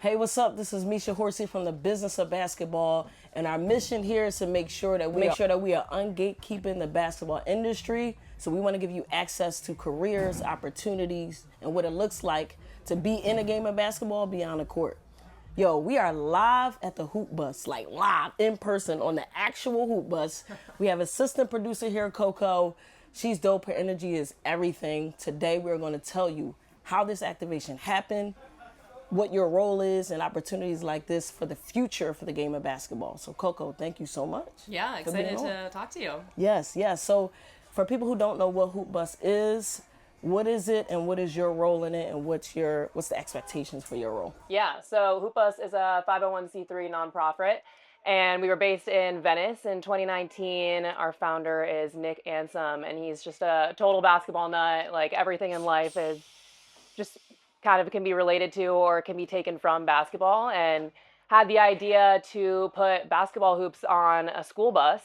Hey, what's up? This is Misha Horsey from the Business of Basketball, and our mission here is to make sure that we are ungatekeeping the basketball industry. So we want to give you access to careers, opportunities, and what it looks like to be in a game of basketball beyond the court. Yo, we are live at the Hoopbus, like live in person on the actual Hoopbus. We have assistant producer here, Coco. She's dope. Her energy is everything. Today, we're going to tell you how this activation happened, what your role is, and opportunities like this for the future for the game of basketball. So, Coco, thank you so much. Yeah, excited to talk to you. Yes. So, for people who don't know what Hoopbus is, what is it, and what is your role in it, and what's the expectations for your role? Yeah, so Hoopbus is a 501c3 nonprofit, and we were based in Venice in 2019. Our founder is Nick Ansem, and he's just a total basketball nut. Like, everything in life is just kind of can be related to or can be taken from basketball, and had the idea to put basketball hoops on a school bus.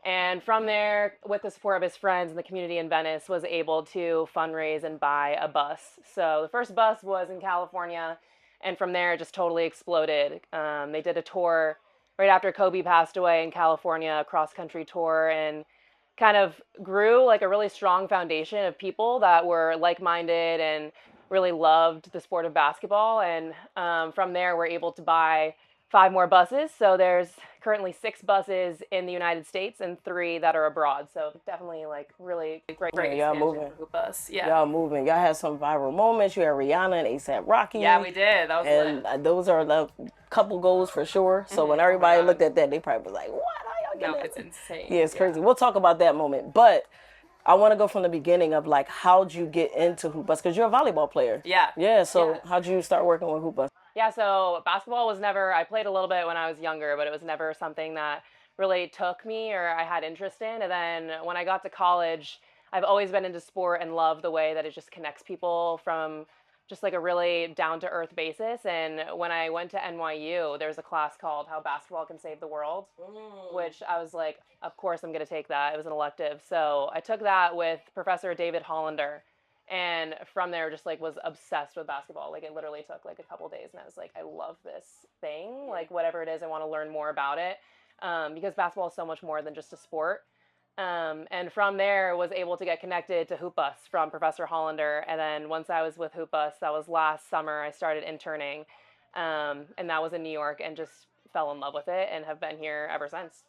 And from there, with the support of his friends in the community in Venice, was able to fundraise and buy a bus. So the first bus was in California, and from there it just totally exploded. They did a tour right after Kobe passed away in California, a cross-country tour, and kind of grew like a really strong foundation of people that were like-minded and really loved the sport of basketball. And from there, we're able to buy 5 more buses. So there's currently 6 buses in the United States and 3 that are abroad. So definitely like really great Y'all moving. for Hoopbus. Yeah. Y'all moving. Y'all had some viral moments. You had Rihanna and A$AP Rocky. Yeah, we did. That was and lit. Those are the couple goals for sure. So when everybody looked at that, they probably was like, "What? How y'all get that?" It's insane. Yeah, it's crazy. We'll talk about that moment, but I want to go from the beginning of like, how'd you get into Hoopbus? Because you're a volleyball player. Yeah. Yeah. So how'd you start working with Hoopbus? Yeah, so basketball was never, I played a little bit when I was younger, but it was never something that really took me or I had interest in. And then when I got to college, I've always been into sport and love the way that it just connects people from just like a really down-to-earth basis. And when I went to NYU, there's a class called How Basketball Can Save the World, which I was like, of course I'm going to take that. It was an elective. So I took that with Professor David Hollander. And from there, just like was obsessed with basketball. Like, it literally took like a couple days, and I was like, I love this thing. Like, whatever it is, I want to learn more about it, because basketball is so much more than just a sport. And from there, was able to get connected to Hoopbus from Professor Hollander. And then once I was with Hoopbus, that was last summer, I started interning, and that was in New York, and just fell in love with it and have been here ever since.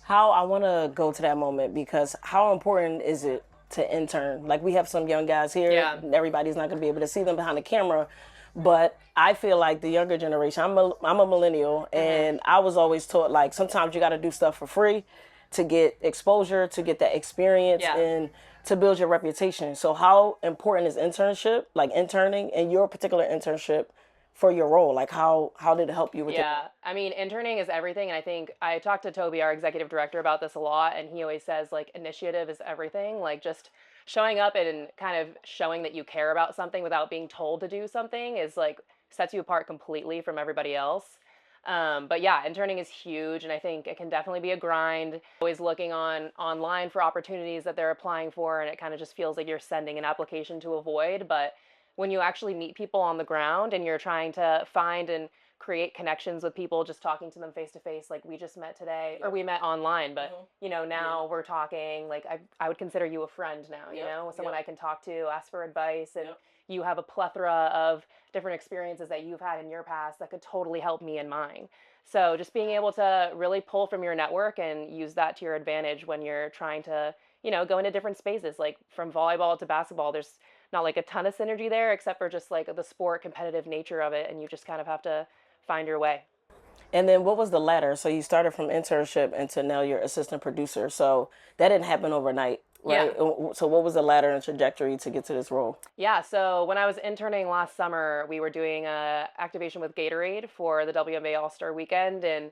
How I want to go to that moment, because how important is it to intern? Like, we have some young guys here. Yeah. Everybody's not going to be able to see them behind the camera, but I feel like the younger generation, I'm a millennial, and I was always taught like sometimes you got to do stuff for free to get exposure, to get that experience, and to build your reputation. So how important is internship, like interning, and your particular internship for your role? Like, how did it help you with it? Yeah, I mean, interning is everything. And I think I talked to Toby, our executive director, about this a lot. And he always says, like, initiative is everything. Like, just showing up and kind of showing that you care about something without being told to do something is like sets you apart completely from everybody else. But yeah, interning is huge, and I think it can definitely be a grind. Always looking online for opportunities that they're applying for, and it kind of just feels like you're sending an application to avoid. But when you actually meet people on the ground and you're trying to find and create connections with people, just talking to them face to face, like we just met today, or we met online, but you know, now we're talking, like I would consider you a friend now, you know, someone I can talk to, ask for advice, and you have a plethora of different experiences that you've had in your past that could totally help me in mine. So just being able to really pull from your network and use that to your advantage when you're trying to, you know, go into different spaces, like from volleyball to basketball, there's not like a ton of synergy there, except for just like the sport competitive nature of it. And you just kind of have to find your way. And then what was the ladder? So you started from internship into now you're assistant producer. So that didn't happen overnight, right? Yeah. So what was the ladder and trajectory to get to this role? Yeah, so when I was interning last summer, we were doing a activation with Gatorade for the WNBA All-Star Weekend, and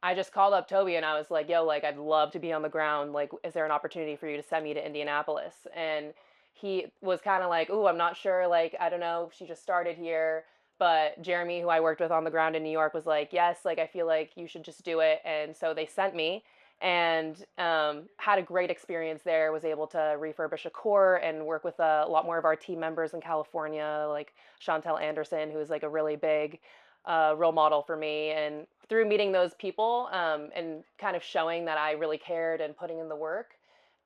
I just called up Toby and I was like, yo, like, I'd love to be on the ground. Like, is there an opportunity for you to send me to Indianapolis? And he was kind of like, ooh, I'm not sure. Like, I don't know. She just started here. But Jeremy, who I worked with on the ground in New York, was like, yes, like, I feel like you should just do it. And so they sent me, and had a great experience there, was able to refurbish a court and work with a lot more of our team members in California, like Chantel Anderson, who is like a really big a role model for me. And through meeting those people and kind of showing that I really cared and putting in the work,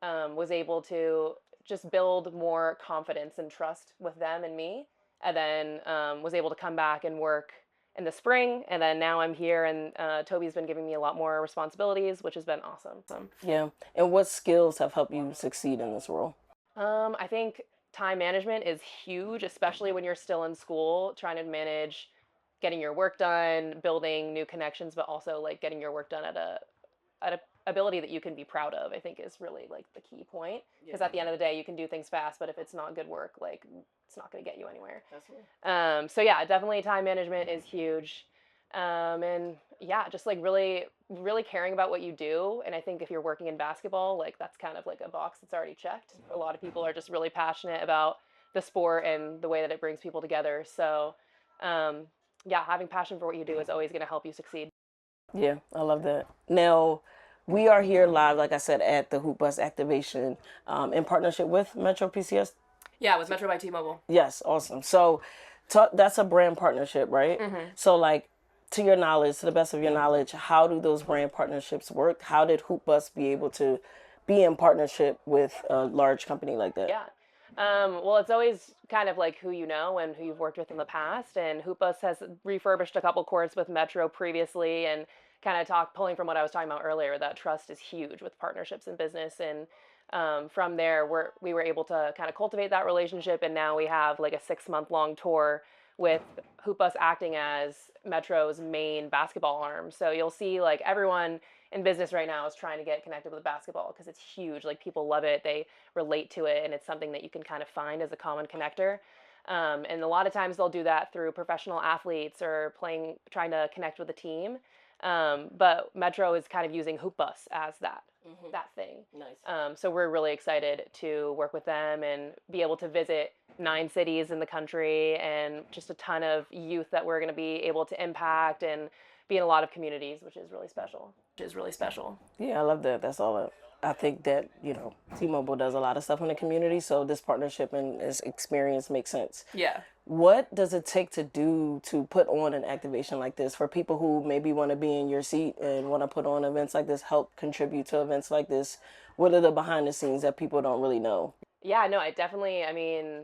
was able to just build more confidence and trust with them and me. And then was able to come back and work in the spring. And then now I'm here, and Toby's been giving me a lot more responsibilities, which has been awesome. Yeah. And what skills have helped you succeed in this role? I think time management is huge, especially when you're still in school, trying to manage getting your work done, building new connections, but also like getting your work done at a ability that you can be proud of. I think is really like the key point, because at the end of the day, you can do things fast, but if it's not good work, like it's not going to get you anywhere. So yeah, definitely time management is huge. And yeah, just like really, really caring about what you do. And I think if you're working in basketball, like that's kind of like a box that's already checked. A lot of people are just really passionate about the sport and the way that it brings people together. So yeah, having passion for what you do is always going to help you succeed. Yeah, I love that. Now, we are here live, like I said, at the Hoopbus activation in partnership with Metro PCS. Yeah, with Metro by T-Mobile. Yes, awesome. So that's a brand partnership, right? So, like, to your knowledge, to the best of your knowledge, how do those brand partnerships work? How did Hoopbus be able to be in partnership with a large company like that? Yeah. Well, it's always kind of like who you know and who you've worked with in the past. And Hoopbus has refurbished a couple courts with Metro previously, and kind of pulling from what I was talking about earlier, that trust is huge with partnerships in business. And from there, we were able to kind of cultivate that relationship. And now we have like a 6-month long tour with Hoopbus acting as Metro's main basketball arm. So you'll see like everyone in business right now is trying to get connected with basketball because it's huge. Like people love it, they relate to it, and it's something that you can kind of find as a common connector. And a lot of times they'll do that through professional athletes or trying to connect with a team. But Metro is kind of using Hoopbus as that thing. Nice. So we're really excited to work with them and be able to visit 9 cities in the country, and just a ton of youth that we're going to be able to impact and be in a lot of communities, which is really special. Yeah, I love that. That's all. I think that, T-Mobile does a lot of stuff in the community, so this partnership and this experience makes sense. Yeah. What does it take to do to put on an activation like this for people who maybe want to be in your seat and want to put on events like this, help contribute to events like this? What are the behind the scenes that people don't really know? Yeah, no, I mean,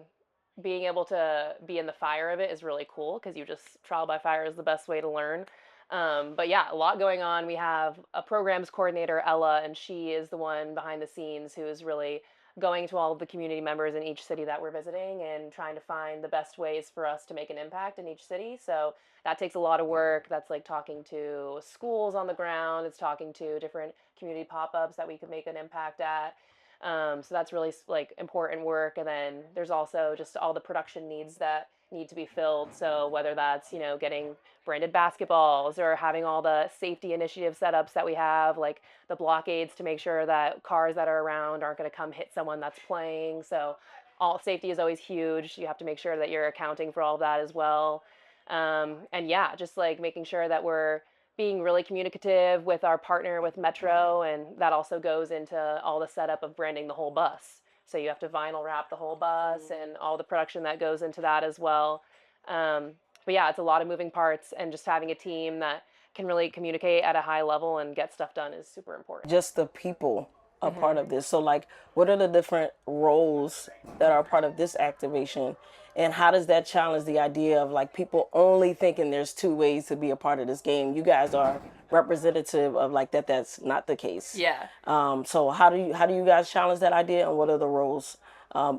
being able to be in the fire of it is really cool, because you just trial by fire is the best way to learn. But yeah, a lot going on. We have a programs coordinator, Ella, and she is the one behind the scenes who is really going to all of the community members in each city that we're visiting and trying to find the best ways for us to make an impact in each city. So that takes a lot of work. That's like talking to schools on the ground. It's talking to different community pop-ups that we could make an impact at. So that's really like important work. And then there's also just all the production needs that need to be filled. So whether that's, getting branded basketballs or having all the safety initiative setups that we have, like the blockades to make sure that cars that are around aren't going to come hit someone that's playing. So all safety is always huge. You have to make sure that you're accounting for all of that as well. And yeah, just like making sure that we're being really communicative with our partner with Metro, and that also goes into all the setup of branding the whole bus. So you have to vinyl wrap the whole bus and all the production that goes into that as well. But yeah, it's a lot of moving parts, and just having a team that can really communicate at a high level and get stuff done is super important. Just the people a part of this. So, like, what are the different roles that are part of this activation, and how does that challenge the idea of like people only thinking there's 2 ways to be a part of this game? You guys are representative of like that. That's not the case. Yeah. So how do you guys challenge that idea, and what are the roles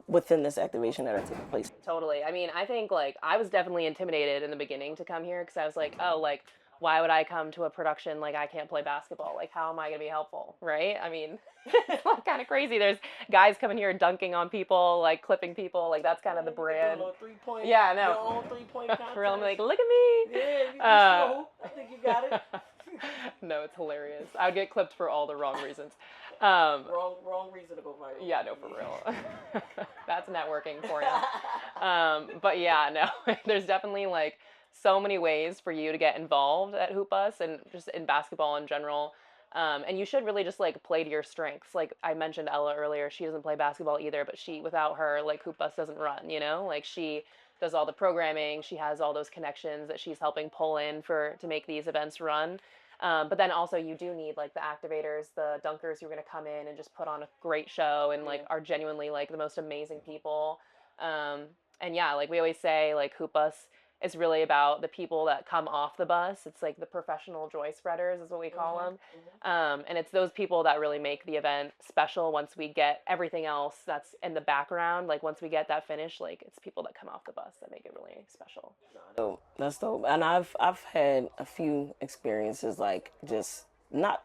within this activation that are taking place? Totally. I mean, I think like I was definitely intimidated in the beginning to come here, because I was like, oh, like why would I come to a production like I can't play basketball? Like how am I going to be helpful, right? I mean, it's like kind of crazy. There's guys coming here dunking on people, like clipping people, like that's kind of the brand. Yeah, no. Your own 3-point contest. For real, I'm like, look at me. Yeah, you still, I think you got it. No, it's hilarious. I would get clipped for all the wrong reasons. Wrong reason to go viral. Yeah, no, for real. That's networking for you. But yeah, no, there's definitely like so many ways for you to get involved at Hoopbus and just in basketball in general. And you should really just like play to your strengths. Like I mentioned Ella earlier, she doesn't play basketball either, but without her, like Hoopbus doesn't run, like she does all the programming. She has all those connections that she's helping pull in to make these events run. But then also you do need like the activators, the dunkers who are going to come in and just put on a great show and like are genuinely like the most amazing people. And yeah, like we always say, like Hoopbus is really about the people that come off the bus. It's like the professional joy spreaders is what we call them. And it's those people that really make the event special once we get everything else that's in the background. Like once we get that finish, like it's people that come off the bus that make it really special. Dope. That's dope. And I've had a few experiences like just not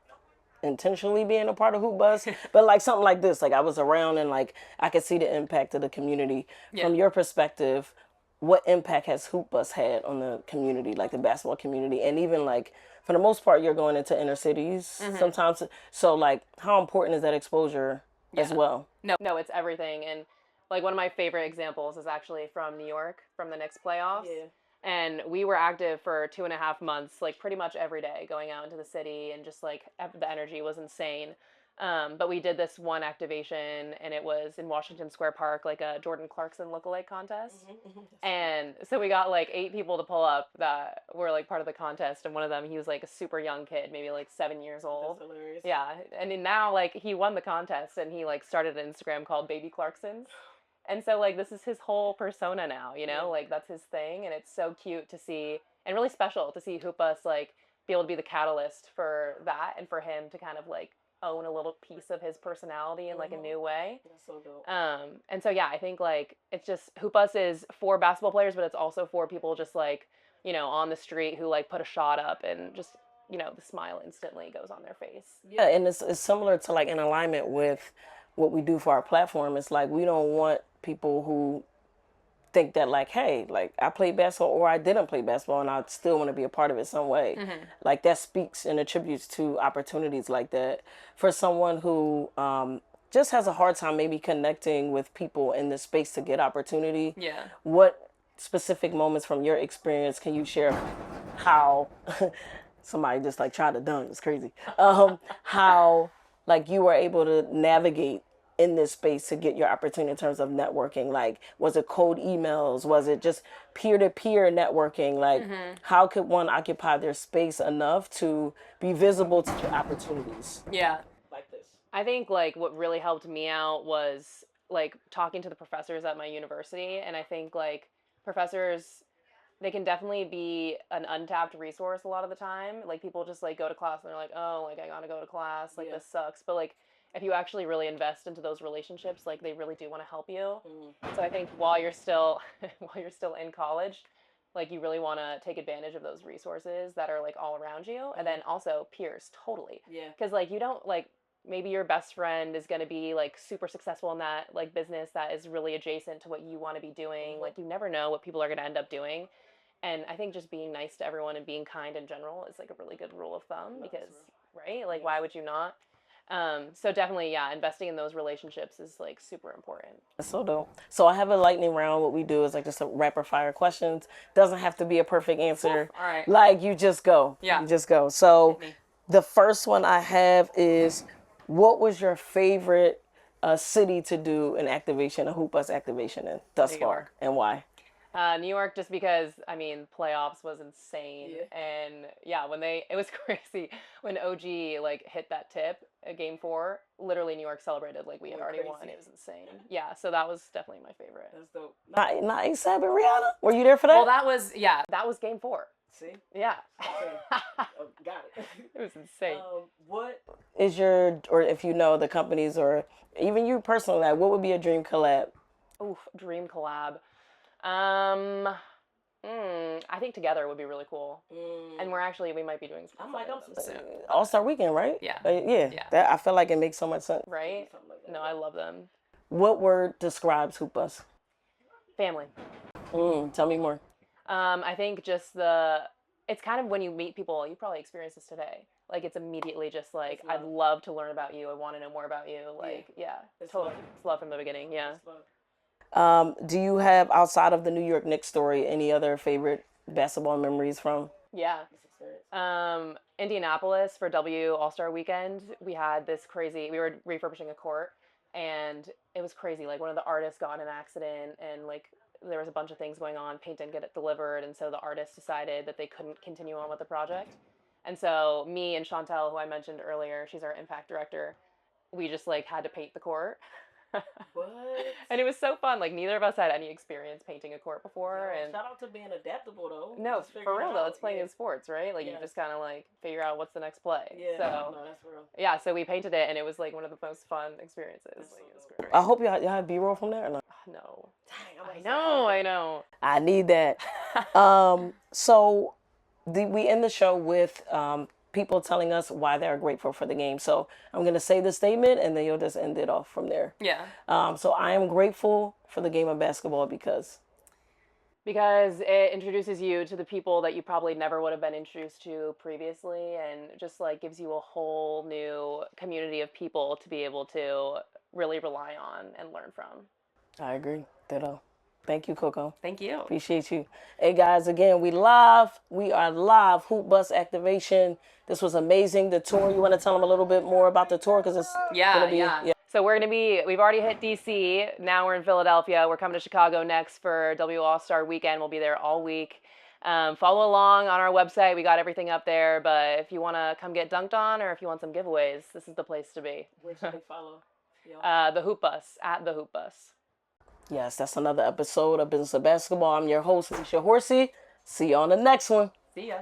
intentionally being a part of Hoopbus, but like something like this. Like I was around and like I could see the impact of the community. From your perspective, what impact has Hoopbus had on the community, like the basketball community? And even like for the most part you're going into inner cities sometimes. So like how important is that exposure as well? No, it's everything. And like one of my favorite examples is actually from New York, from the Knicks playoffs. And we were active for 2.5 months, like pretty much every day, going out into the city, and just like the energy was insane. But we did this one activation, and it was in Washington Square Park, like a Jordan Clarkson lookalike contest. And so we got like 8 people to pull up that were like part of the contest, and one of them, he was like a super young kid, maybe like 7 years old. That's hilarious. Yeah, and now like he won the contest, and he like started an Instagram called Baby Clarksons. And so, like, this is his whole persona now, you know? Like, that's his thing, and it's so cute to see, and really special to see Hoopbus, like, be able to be the catalyst for that, and for him to kind of, like, own a little piece of his personality in, like, a new way. That's so dope. And so, yeah, I think, like, it's just, Hoopbus is for basketball players, but it's also for people just, like, you know, on the street who, like, put a shot up and just, you know, the smile instantly goes on their face. Yeah, and it's similar to, like, in alignment with what we do for our platform. It's like we don't want people who think that like, hey, like I played basketball or I didn't play basketball and I still want to be a part of it some way. Like that speaks and attributes to opportunities like that. For someone who just has a hard time maybe connecting with people in this space to get opportunity, what specific moments from your experience can you share how somebody just like tried to dunk? It's crazy. How like you were able to navigate in this space to get your opportunity in terms of networking? Like, was it cold emails? Was it just peer-to-peer networking? Like, how could one occupy their space enough to be visible to get opportunities? Yeah. Like this. I think, like, what really helped me out was, like, talking to the professors at my university. And I think, like, professors, they can definitely be an untapped resource a lot of the time. Like, people just, like, go to class and they're like, oh, like, I gotta go to class. Like, this sucks. But, like, if you actually really invest into those relationships, like they really do want to help you. So I think while you're still in college, like you really want to take advantage of those resources that are like all around you. And then also peers, totally. Yeah. Because like you don't like, maybe your best friend is going to be like super successful in that like business that is really adjacent to what you want to be doing. Like you never know what people are going to end up doing. And I think just being nice to everyone and being kind in general is like a really good rule of thumb because, right? Like, why would you not? So definitely, yeah, investing in those relationships is like super important. That's so dope. So I have a lightning round. What we do is like just a rapid fire questions. Doesn't have to be a perfect answer. All right. Like you just go. Yeah. You just go. So the first one I have is, what was your favorite city to do an activation, a Hoopbus activation in thus far, and why? New York, just because, I mean, playoffs was insane. And yeah, it was crazy when OG like hit that tip at game 4, literally New York celebrated like we had already won. It was insane. Yeah, so that was definitely my favorite. That's dope. Not ASAP and Rihanna? Were you there for that? Well, that was game 4. See? Yeah. Oh, got it. It was insane. What is or if you know the companies or even you personally, like, what would be a dream collab? Oof, dream collab. I think together would be really cool. And we might be doing something. All-Star Weekend, right? Yeah. Yeah. That, I feel like it makes so much sense. Right? No, I love them. What word describes Hoopbus? Family. Tell me more. I think just it's kind of when you meet people, you probably experienced this today. Like, it's immediately just like, I'd love to learn about you. I want to know more about you. Like, totally. It's love from the beginning. Yeah. Do you have, outside of the New York Knicks story, any other favorite basketball memories from? Yeah. Indianapolis for All-Star Weekend, we had we were refurbishing a court, and it was crazy. Like, one of the artists got in an accident, and like there was a bunch of things going on. Paint didn't get it delivered, and so the artist decided that they couldn't continue on with the project. And so me and Chantel, who I mentioned earlier, she's our impact director, we just like had to paint the court. What? And it was so fun. Like neither of us had any experience painting a court before. Yo, and shout out to being adaptable though. no, Just for figuring real it though, out. it's playing Yeah. in sports, right? Like you Yes. just kind of like figure out what's the next play. Yeah, So no, that's real. yeah, so we painted it, and it was like one of the most fun experiences. That's Like, so it was dope. great. I hope y'all have B-roll from there or not? No. Dang, I know. I need that. So we end the show with people telling us why they're grateful for the game. So I'm going to say the statement and then you'll just end it off from there. Yeah. So I am grateful for the game of basketball because it introduces you to the people that you probably never would have been introduced to previously, and just like gives you a whole new community of people to be able to really rely on and learn from. I agree. Ditto. Thank you, Coco. Thank you. Appreciate you. Hey guys, again, we are live, Hoopbus activation. This was amazing. The tour, you want to tell them a little bit more about the tour? Because it's going to be... So we've already hit DC. Now we're in Philadelphia. We're coming to Chicago next for W All-Star Weekend. We'll be there all week. Follow along on our website. We got everything up there. But if you want to come get dunked on, or if you want some giveaways, this is the place to be. Where should they follow? The Hoopbus, at the Hoopbus. Yes, that's another episode of Business of Basketball. I'm your host, Alicia Horsey. See you on the next one. See ya.